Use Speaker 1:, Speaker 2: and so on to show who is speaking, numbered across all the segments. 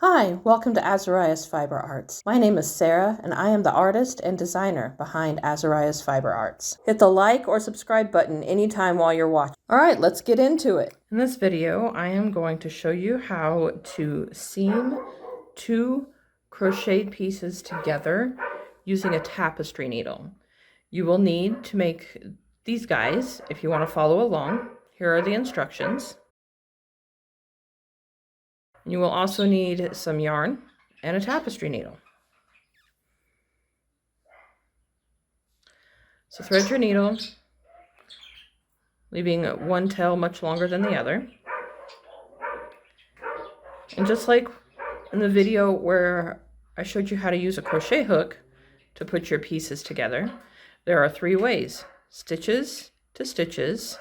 Speaker 1: Hi, welcome to Azariah's Fiber Arts. My name is Sarah, and I am the artist and designer behind Azariah's Fiber Arts. Hit the like or subscribe button anytime while you're watching. All right, let's get into it. In this video, I am going to show you how to seam 2 crocheted pieces together using a tapestry needle. You will need to make these guys if you want to follow along. Here are the instructions. You will also need some yarn and a tapestry needle. So thread your needle, leaving one tail much longer than the other. And just like in the video where I showed you how to use a crochet hook to put your pieces together, there are 3 ways: stitches to stitches,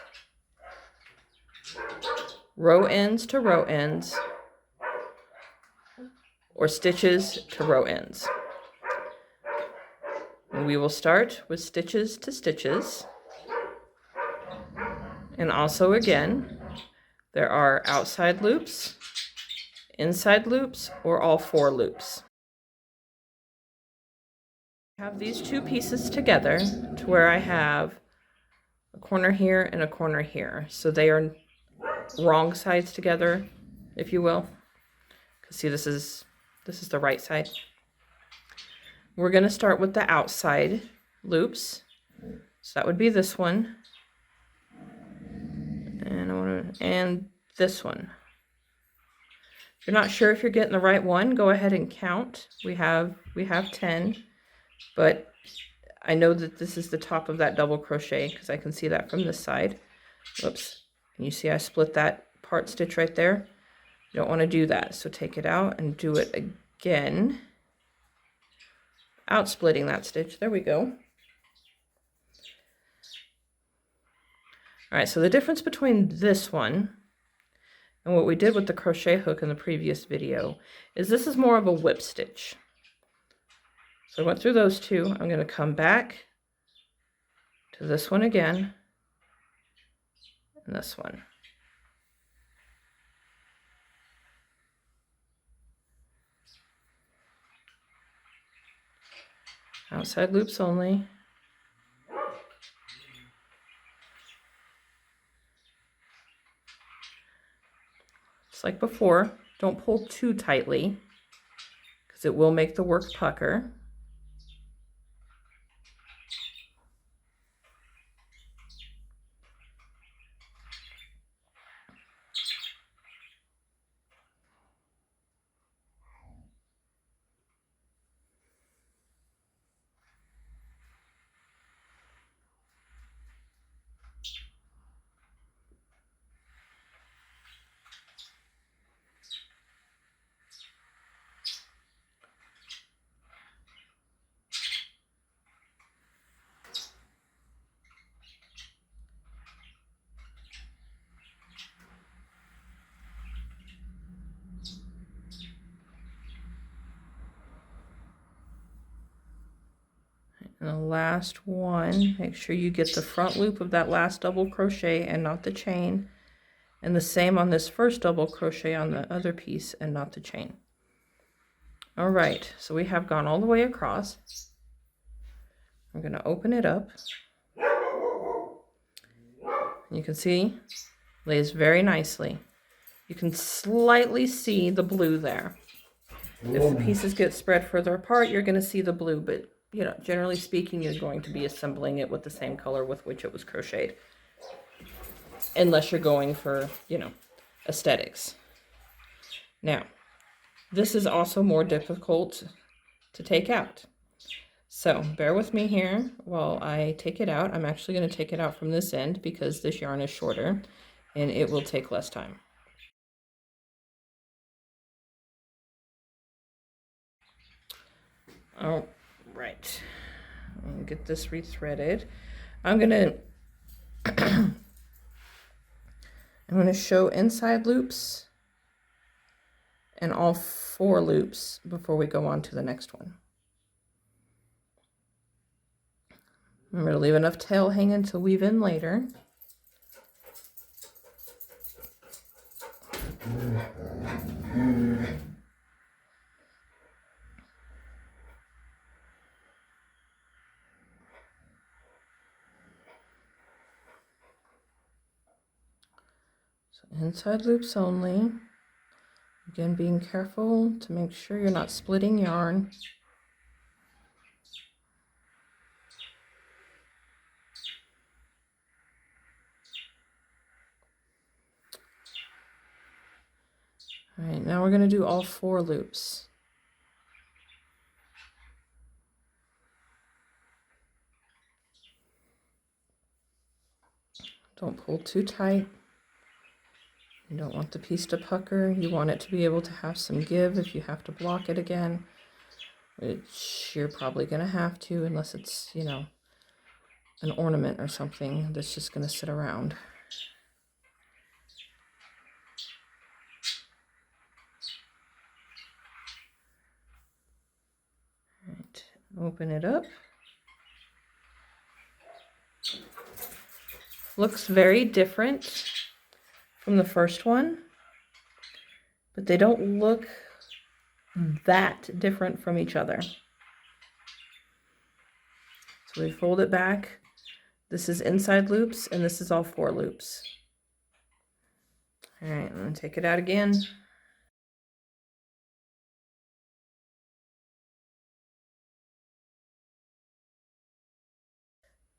Speaker 1: row ends to row ends, or stitches to row ends. And we will start with stitches to stitches. And also again, there are outside loops, inside loops, or all 4 loops. I have these 2 pieces together to where I have a corner here and a corner here. So they are wrong sides together, if you will. Because see, this is the right side. We're going to start with the outside loops. So that would be this one. And this one. If you're not sure if you're getting the right one, go ahead and count. We have 10, but I know that this is the top of that double crochet because I can see that from this side. Whoops. And you see I split that part stitch right there. You don't want to do that, so take it out and do it again. Out splitting that stitch. There we go. All right, so the difference between this one and what we did with the crochet hook in the previous video is this is more of a whip stitch. So I went through those 2. I'm going to come back to this one again and this one. Outside loops only. Just like before, don't pull too tightly because it will make the work pucker. And the last one, make sure you get the front loop of that last double crochet and not the chain. And the same on this first double crochet on the other piece and not the chain. All right, so we have gone all the way across. I'm going to open it up. You can see, lays very nicely. You can slightly see the blue there. If the pieces get spread further apart, you're going to see the blue, but you know, generally speaking, you're going to be assembling it with the same color with which it was crocheted. Unless you're going for, you know, aesthetics. Now, this is also more difficult to take out. So bear with me here while I take it out. I'm actually going to take it out from this end because this yarn is shorter and it will take less time. All right, I'll get this rethreaded. I'm going to show inside loops and all 4 loops before we go on to the next one. Remember to leave enough tail hanging to weave in later. Inside loops only. Again, being careful to make sure you're not splitting yarn. All right, now we're going to do all 4 loops. Don't pull too tight. You don't want the piece to pucker. You want it to be able to have some give if you have to block it again, which you're probably going to have to, unless it's, you know, an ornament or something that's just going to sit around. All right, open it up. Looks very different from the first one, but they don't look that different from each other. So we fold it back. This is inside loops, and this is all 4 loops. All right, I'm going to take it out again.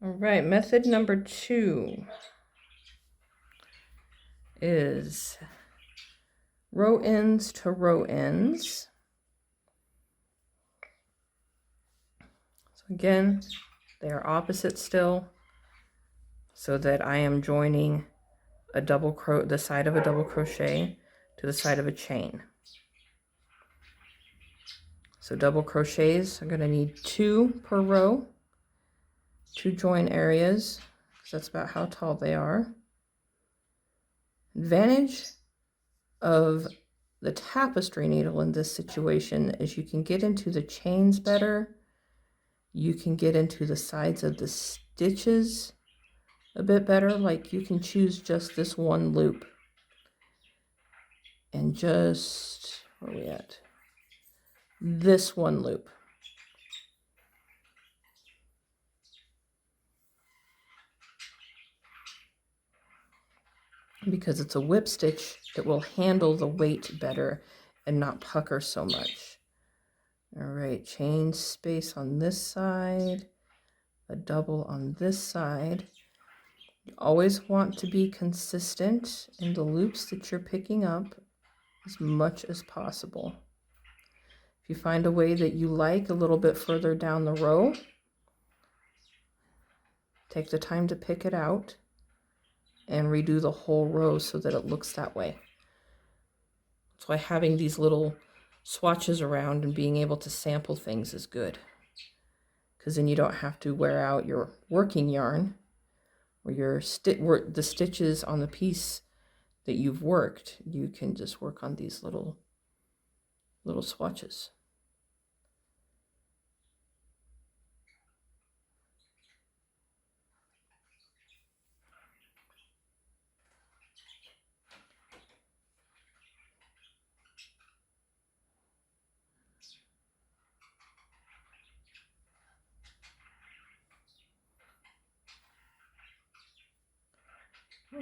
Speaker 1: All right, method number 2 is row ends to row ends. So again, they are opposite still, so that I am joining the side of a double crochet to the side of a chain. So double crochets, I'm going to need 2 per row, 2 join areas, because that's about how tall they are. Advantage of the tapestry needle in this situation is you can get into the chains better. You can get into the sides of the stitches a bit better. Like, you can choose just this one loop and just, where are we at? This one loop. Because it's a whip stitch, it will handle the weight better and not pucker so much. All right, chain space on this side, a double on this side. You always want to be consistent in the loops that you're picking up as much as possible. If you find a way that you like a little bit further down the row, take the time to pick it out and redo the whole row so that it looks that way. That's why having these little swatches around and being able to sample things is good, because then you don't have to wear out your working yarn or the stitches on the piece that you've worked. You can just work on these little swatches.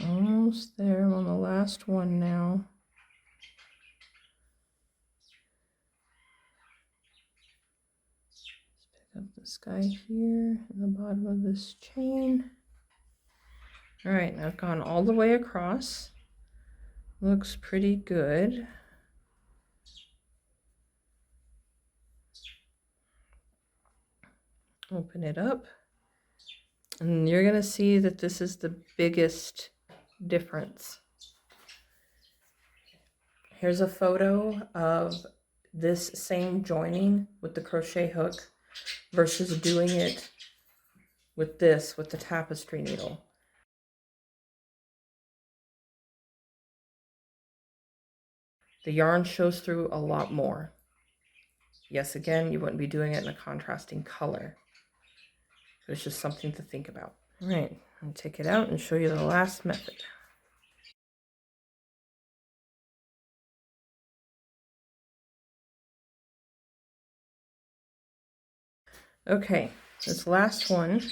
Speaker 1: Almost there. I'm on the last one now. Let's pick up this guy here in the bottom of this chain. All right, I've gone all the way across. Looks pretty good. Open it up, and you're gonna see that this is the biggest difference. Here's a photo of this same joining with the crochet hook versus doing it with the tapestry needle. The yarn shows through a lot more. Yes, again, you wouldn't be doing it in a contrasting color. But it's just something to think about. All right, I'll take it out and show you the last method. Okay, this last one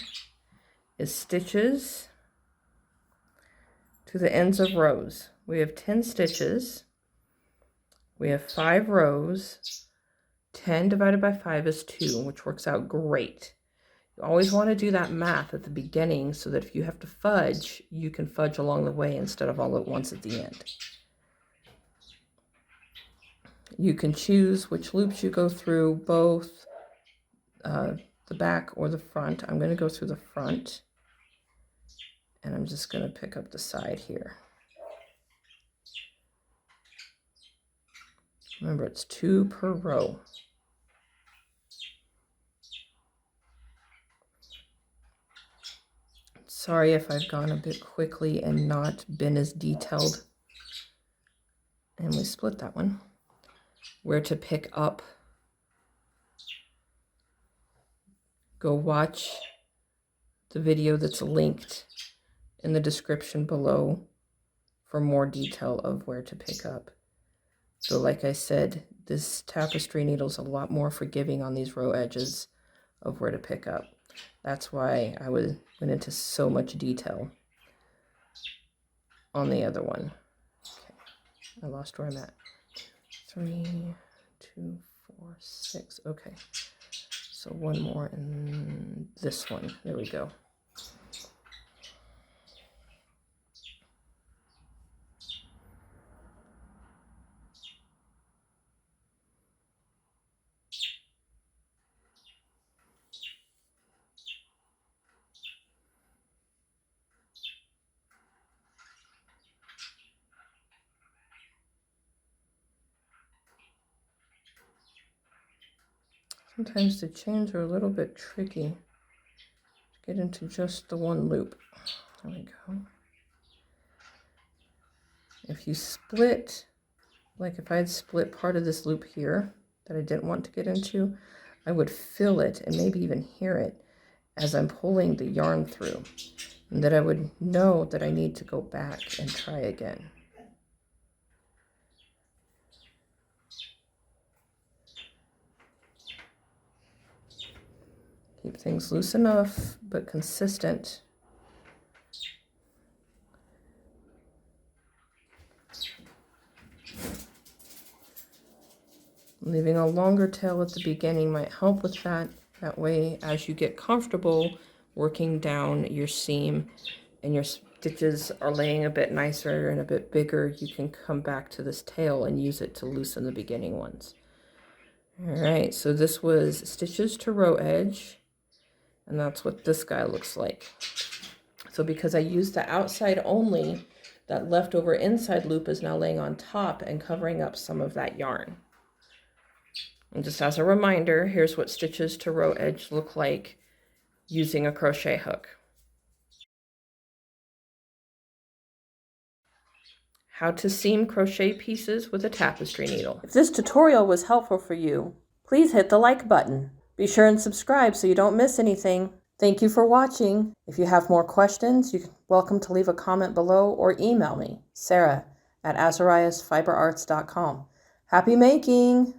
Speaker 1: is stitches to the ends of rows. we have 10 stitches. We have 5 rows. 10 divided by 5 is 2, which works out great. You always want to do that math at the beginning so that if you have to fudge, you can fudge along the way instead of all at once at the end. You can choose which loops you go through, both the back or the front. I'm going to go through the front, and I'm just going to pick up the side here. Remember, it's 2 per row. Sorry if I've gone a bit quickly and not been as detailed. And we split that one. Where to pick up. Go watch the video that's linked in the description below for more detail of where to pick up. So like I said, this tapestry needle is a lot more forgiving on these row edges of where to pick up. That's why I went into so much detail on the other one. Okay, I lost where I'm at. 3, 2, 4, 6. Okay, so one more in this one. There we go. Sometimes the chains are a little bit tricky to get into just the one loop. There we go. If you split, like if I had split part of this loop here that I didn't want to get into, I would feel it and maybe even hear it as I'm pulling the yarn through, and that I would know that I need to go back and try again. Keep things loose enough, but consistent. Leaving a longer tail at the beginning might help with that. That way, as you get comfortable working down your seam and your stitches are laying a bit nicer and a bit bigger, you can come back to this tail and use it to loosen the beginning ones. All right, so this was stitches to row edge. And that's what this guy looks like. So because I used the outside only, that leftover inside loop is now laying on top and covering up some of that yarn. And just as a reminder, here's what stitches to row edge look like using a crochet hook. How to seam crochet pieces with a tapestry needle. If this tutorial was helpful for you, please hit the like button. Be sure and subscribe so you don't miss anything. Thank you for watching. If you have more questions, you're welcome to leave a comment below or email me, Sarah@azariasfiberarts.com. Happy making!